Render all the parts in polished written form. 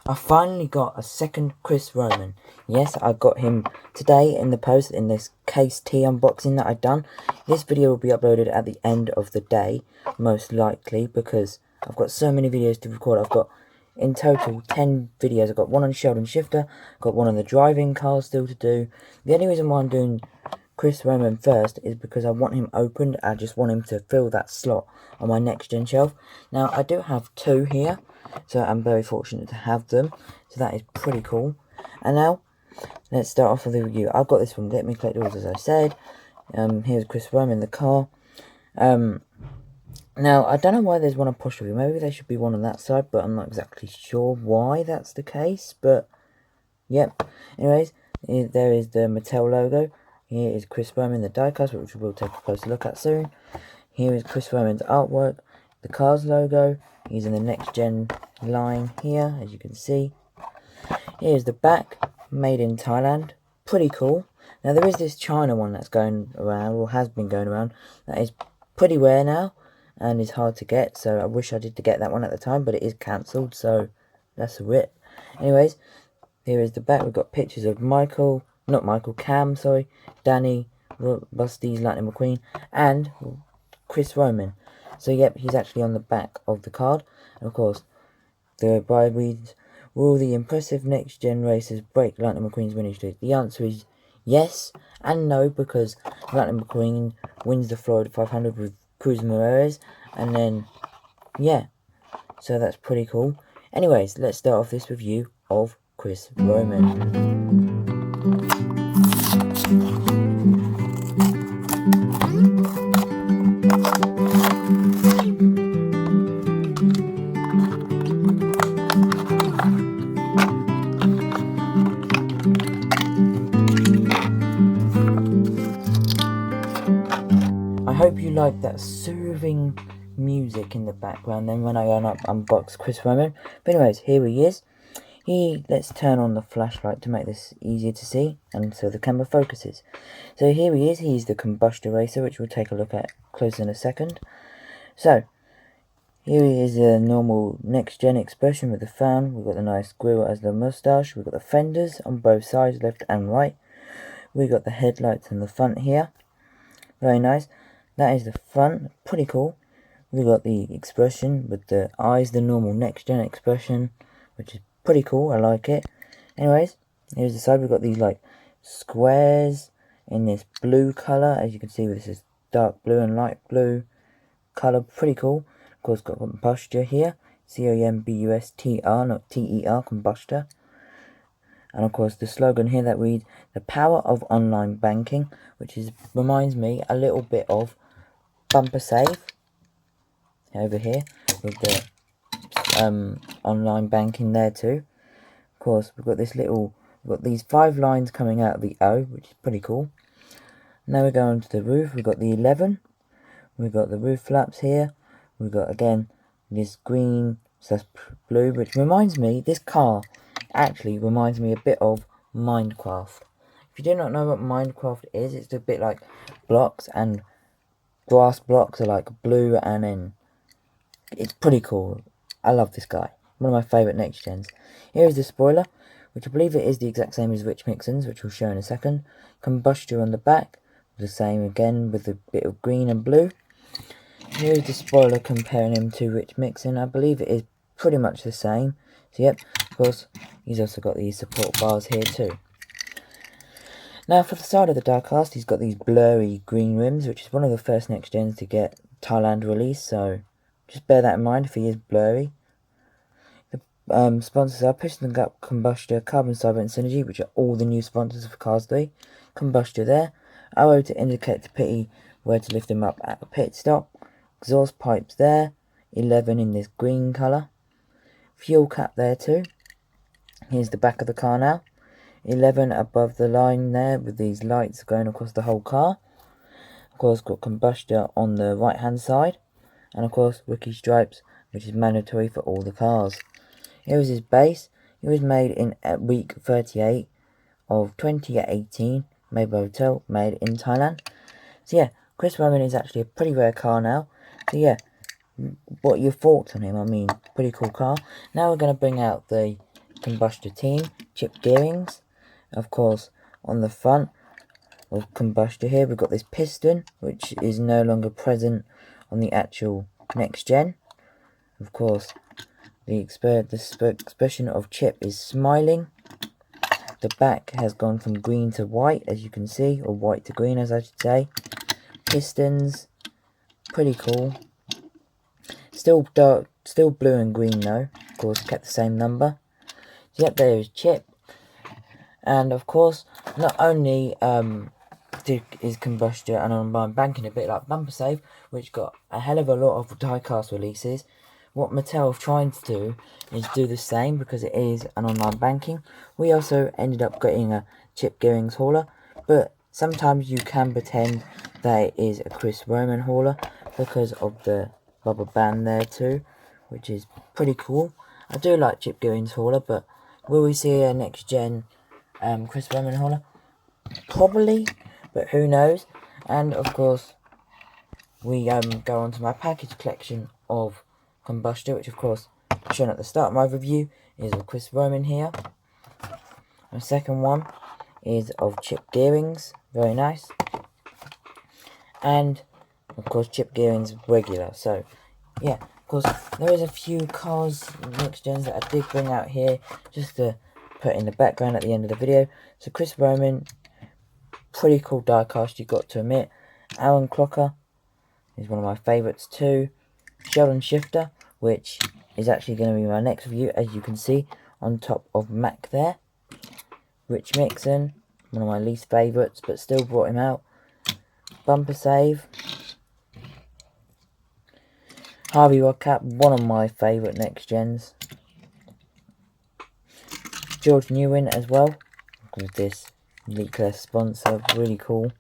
I finally got a second Chris Roamin. Yes, I got him today in the post in this case T unboxing that I've done. This video will be uploaded at the end of the day, most likely, because I've got so many videos to record. I've got, in total, 10 videos. I've got one on Sheldon Shifter, got one on the driving car still to do. The only reason why I'm doing Chris Roamin first is because I want him opened. I just want him to fill that slot on my next gen shelf. Now, I do have two here, so I'm very fortunate to have them. So that is pretty cool. And now, let's start off with the review. I've got this from Getmecollectibles, as I said. Here's Chris Roamin in the car. Now, I don't know why there's one apostrophe. Maybe there should be one on that side, but I'm not exactly sure why that's the case. But, yep. Anyways, there is the Mattel logo. Here is Chris Roamin, the Diecast, which we'll take a closer look at soon. Here is Chris Roamin's artwork, the car's logo. He's in the next gen line here, as you can see. Here's the back, made in Thailand. Pretty cool. Now, there is this China one that's going around, or has been going around, that is pretty rare now, and is hard to get, so I wish I did to get that one at the time, but it is cancelled, so that's a rip. Anyways, here is the back. We've got pictures of Cam, Danny, Busty's Lightning McQueen, and Chris Roamin. So, yep, he's actually on the back of the card. And, of course, the bride reads, will the impressive next-gen racers break Lightning McQueen's winning streak? The answer is yes and no, because Lightning McQueen wins the Florida 500 with Cruz Moraes. And then, yeah, so that's pretty cool. Anyways, let's start off this review of Chris Roamin. I hope you like that soothing music in the background then when I unbox Chris Roamin. But anyways, here he is. Let's turn on the flashlight to make this easier to see, and so the camera focuses. So here he is. He's the Combustr racer, which we'll take a look at closer in a second. So, here he is, a normal next-gen expression with the fan. We've got the nice grill as the moustache. We've got the fenders on both sides, left and right. We've got the headlights in the front here. Very nice. That is the front. Pretty cool. We've got the expression with the eyes, the normal next-gen expression, which is pretty cool. I like it. Anyways, here's the side. We've got these like squares in this blue colour. As you can see, this is dark blue and light blue colour. Pretty cool. Of course, got Combustr here. Combustr, not T-E-R, Combustr. And of course, the slogan here that reads, the power of online banking, which reminds me a little bit of Bumper Save over here with the online banking there too. Of course, we've got these 5 lines coming out of the O, which is pretty cool. Now we're going to the roof. We've got the 11. We've got the roof flaps here. We've got, again, this green / blue, which reminds me, this car actually reminds me a bit of Minecraft. If you do not know what Minecraft is, it's a bit like blocks, and grass blocks are like blue, and then it's pretty cool. I love this guy. One of my favourite next gens. Here is the spoiler, which I believe it is the exact same as Rich Mixon's, which we'll show in a second. Combustr on the back, the same again with a bit of green and blue. Here is the spoiler comparing him to Rich Mixon. I believe it is pretty much the same. So yep, of course, he's also got these support bars here too. Now for the side of the Diecast, he's got these blurry green rims, which is one of the first next gens to get Thailand release, so just bear that in mind if he is blurry. The sponsors are Piston Gap, Combustr, Carbon Cyber and Synergy, which are all the new sponsors for Cars 3. Combustr there. arrow to indicate to Pitty where to lift him up at a pit stop, exhaust pipes there, 11 in this green colour, fuel cap there too. Here's the back of the car now, 11 above the line there with these lights going across the whole car. Of course, got Combustr on the right hand side, and of course rookie stripes, which is mandatory for all the cars. Here is his base. It was made in week 38 of 2018, made by Mattel, made in Thailand. So yeah, Chris Roamin is actually a pretty rare car now. So yeah, what are your thoughts on him? I mean, pretty cool car. Now we're going to bring out the Combustr team, chip gearings. Of course, on the front of Combustr here, we've got this piston, which is no longer present on the actual next gen. Of course, the expression of chip is smiling. The back has gone from green to white, as you can see, or white to green, as I should say. Pistons, pretty cool. Still dark, still blue and green though. Of course, kept the same number. So yep, there is Chip. And of course, not only is Combustr and online banking a bit like Bumper Save, which got a hell of a lot of diecast releases. What Mattel are trying to do is do the same because it is an online banking. We also ended up getting a chip gearings hauler, but sometimes you can pretend that it is a Chris Roamin hauler because of the rubber band there too, which is pretty cool. I do like chip gearings hauler, but will we see a next gen Chris Roamin hauler? Probably, but who knows. And of course, we go on to my package collection of Combustr, which of course shown at the start of my review is of Chris Roamin here. The second one is of chip gearings, very nice. And of course chip gearings regular. So yeah, of course there is a few cars next gens that I did bring out here just to put in the background at the end of the video. So Chris Roamin, pretty cool diecast, you got to admit. Aaron Clocker is one of my favourites too. Sheldon Shifter, which is actually going to be my next review, as you can see on top of Mac there. Rich Mixon, one of my least favourites, but still brought him out. Bumper Save. Harvey Rodcap, one of my favourite next gens. George Newin as well, with this leakless sponsor, really cool.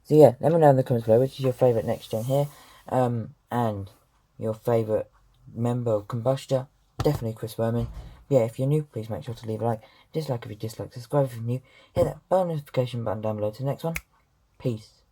So yeah, let me know in the comments below which is your favourite next gen here, and your favourite member of Combustr. Definitely Chris Roamin. Yeah, if you're new, please make sure to leave a like, dislike if you dislike, subscribe if you're new, hit that bell notification button down below to the next one. Peace.